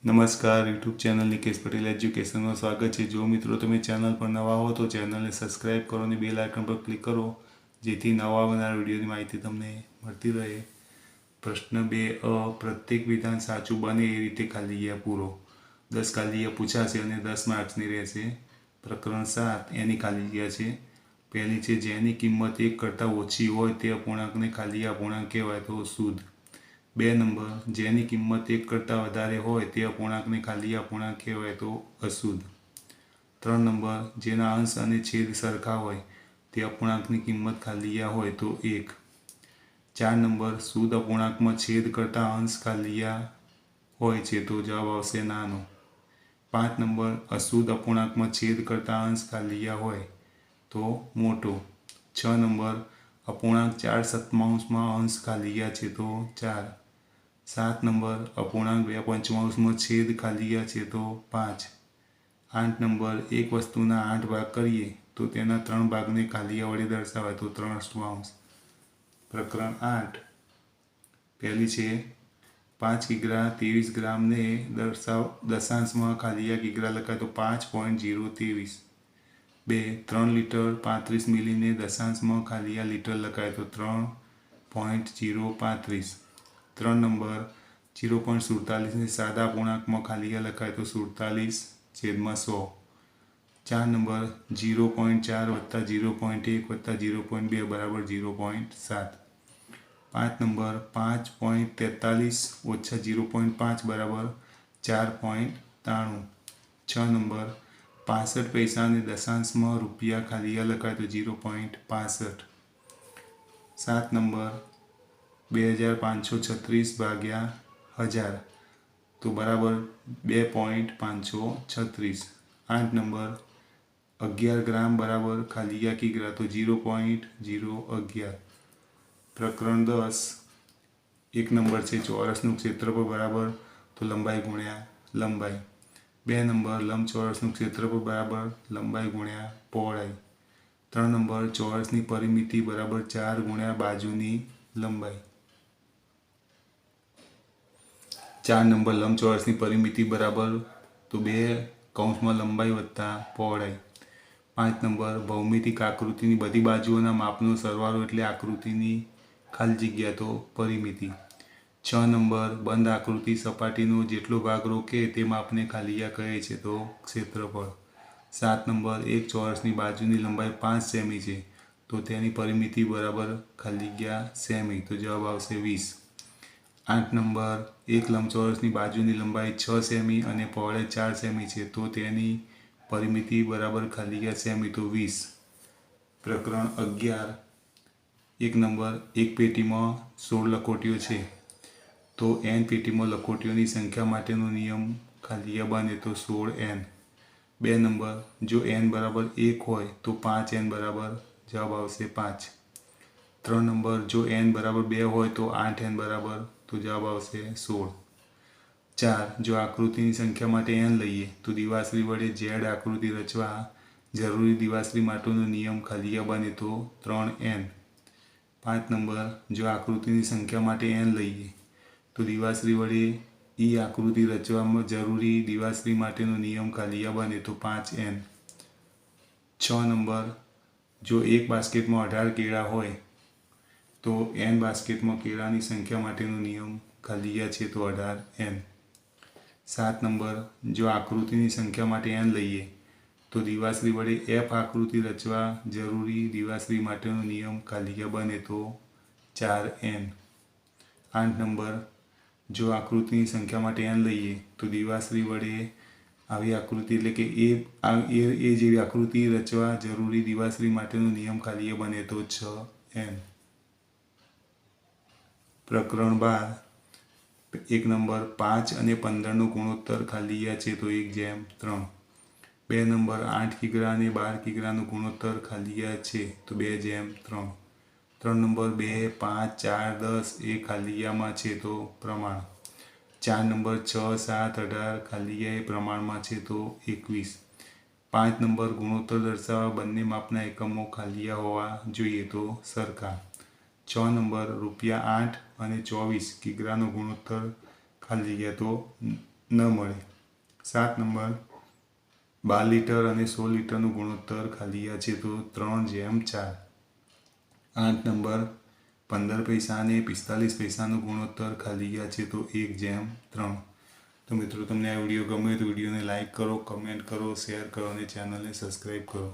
નમસ્કાર, YouTube channel Nikesh Patel એજ્યુકેશનમાં સ્વાગત છે। જો મિત્રો તમે ચેનલ પર નવા હો તો ચેનલને સબસ્ક્રાઇબ કરો અને બેલ આઇકન પર ક્લિક કરો, જેથી નવા આવનાર વિડીયોની માહિતી તમને મળતી રહે। પ્રશ્ન 2 પ્રત્યેક વિધાન સાચું બને એ રીતે ખાલી જગ્યા પૂરો। 10 ખાલી જગ્યા પૂછાશે અને 10 માર્ક્સની રહેશે। પ્રકરણ 7 એની ખાલી જગ્યા છે। પહેલી છે, જેની કિંમત 1 કરતાં ઓછી હોય તે અપૂર્ણાંકને ખાલી અપૂર્ણાંક કહેવાય તો શુદ્ધ। 2 નંબર, જેની કિંમત 1 કરતાં વધારે હોય તે અપૂર્ણાંકને ખાલી અપૂર્ણાંક કહેવાય તો અશુદ્ધ। 3 નંબર, જેના અંશ અને છેદ સરખા હોય તે અપૂર્ણાંકની કિંમત ખાલી હોય તો 1। 4 નંબર, શુદ્ધ અપૂર્ણાંકમાં છેદ કરતાં અંશ ખાલી હોય છે તો જવાબ આવશે નાનો। 5 નંબર, અશુદ્ધ અપૂર્ણાંકમાં છેદ કરતાં અંશ ખાલી હોય તો મોટો। 6 નંબર, અપૂર્ણાંક 4/7 અંશ ખાલી છે તો 4। 7 નંબર, અપૂર્ણાંક 2/5 છેદ ખાલી છે તો 5। 8 નંબર, એક વસ્તુના 8 ભાગ કરીએ તો તેના 3 ભાગને ખાલી વડે દર્શાવાય તો 3/8। પ્રકરણ 8 પહેલી છે, 5 કિગ્રા 23 ગ્રામને દશાંશમાં ખાલી કિગ્રા લખાય તો 5.023। 2 3 લીટર 35 મિલીને દશાંશમાં ખાલી લીટર લખાય તો 3.035। 3 નંબર, 0.47ને સાદા પૂર્ણાંકમાં ખાલી લખાય તો 47/100। 4 નંબર, 0.4 + 0.1 + 0.2 = 0.7। 5 નંબર, 5.43 - 0.5 = 4.93। 6 નંબર, 65 પૈસાને દશાંશમાં રૂપિયા ખાલી લખાય તો 0.65। 7 નંબર, 2536 ભાગ્યા 1000 તો બરાબર 2.536। 8 નંબર, 11 ગ્રામ બરાબર ખાલી કિગ્રા તો 0.011। પ્રકરણ 10 1 નંબર છે, ચોરસનું ક્ષેત્રફળ બરાબર તો લંબાઈ ગુણ્યા લંબાઈ। 2 નંબર, લંબચોરસનું ક્ષેત્રફળ બરાબર લંબાઈ ગુણ્યા પહોળાઈ। 3 નંબર, ચોરસની પરિમિતિ બરાબર 4 ગુણ્યા બાજુની લંબાઈ। 4 નંબર, લંબચોરસની પરિમિતિ બરાબર તો 2 લંબાઈ વત્તા પહોળાઈ। 5 નંબર, ભૌમિતિક આકૃતિની બધી બાજુઓના માપનો સરવાળો એટલે આકૃતિની ખાલી જગ્યા તો પરિમિતિ। 6 નંબર, બંધ આકૃતિ સપાટીનો જેટલો ભાગ રોકે તે માપને ખાલી કહે છે તો ક્ષેત્રફળ। 7 નંબર, એક ચોરસની બાજુની લંબાઈ 5 સેમી છે તો તેની પરિમિતિ બરાબર ખાલી જગ્યા સેમી તો જવાબ આવશે 20। 8 નંબર, એક લંબચોરસની બાજુની લંબાઈ 6 સેમી અને પહોળાઈ 4 સેમી છે તો તેની પરિમિતિ બરાબર ખાલી જગ્યા સેમી તો 20। પ્રકરણ 11 1 નંબર, એક પેટીમાં 16 લખોટીઓ છે તો n પેટીમાં લખોટીઓની સંખ્યા માટેનો નિયમ ખાલી બને તો 16n। 2 નંબર, જો n બરાબર 1 હોય તો 5n બરાબર જવાબ આવશે 5। 3 નંબર, જો n બરાબર 2 હોય તો 8n બરાબર તો જવાબ આવશે 16। 4 જો આકૃતિની સંખ્યા માટે n લઈએ તો દિવાસળી વડે z આકૃતિ રચવા જરૂરી દિવાસળી માટેનો નિયમ ખાલી બને તો 3n। 5 નંબર, જો આકૃતિની સંખ્યા માટે n લઈએ તો દિવાસળી વડે e આકૃતિ રચવામાં જરૂરી દિવાસળી માટેનો નિયમ ખાલી બને તો 5n। 6 નંબર, જો એક બાસ્કેટમાં 18 કેળા હોય તો n બાસ્કેટમાં કેળાની સંખ્યા માટેનો નિયમ ખાલી છે તો 18n। 7 નંબર, જો આકૃતિની સંખ્યા માટે n લઈએ તો દિવાસળી વડે f આકૃતિ રચવા જરૂરી દિવાસળી માટેનો નિયમ ખાલી બને તો 4n। 8 નંબર, જો આકૃતિની સંખ્યા માટે n લઈએ તો દિવાસળી વડે આવી આકૃતિ એટલે કે એ જેવી આકૃતિ રચવા જરૂરી દિવાસળી માટેનો નિયમ ખાલી બને તો 6n। પ્રકરણ 12 1 નંબર, 5 અને 15નો ગુણોત્તર ખાલી છે તો 1/3। 2 નંબર, 8 કિગ્રા અને 12 કિગ્રાનો ગુણોત્તર ખાલી છે તો 2/3। 3 નંબર, 2 5 4 10 એ ખાલીમાં છે તો પ્રમાણ। 4 નંબર, 6 7 18 ખાલી એ પ્રમાણમાં છે તો 21। 5 નંબર, ગુણોત્તર દર્શાવવા બંને માપના એકમો ખાલી હોવા જોઈએ તો સરખા। 6 નંબર, ₹8 અને 24 કિગ્રાનો ગુણોત્તર ખાલી તો ન મળે. 7 નંબર 12 લીટર અને 16 લીટરનું ગુણોત્તર ખાલી છે તો 3:4. 8 નંબર 15 પૈસા અને 45 પૈસાનો ગુણોત્તર ખાલી છે તો 1:3. તો મિત્રો તમને આ વિડીયો ગમે તો વિડીયોને લાઈક કરો, કમેન્ટ કરો, શેર કરો અને ચેનલને સબસ્ક્રાઈબ કરો.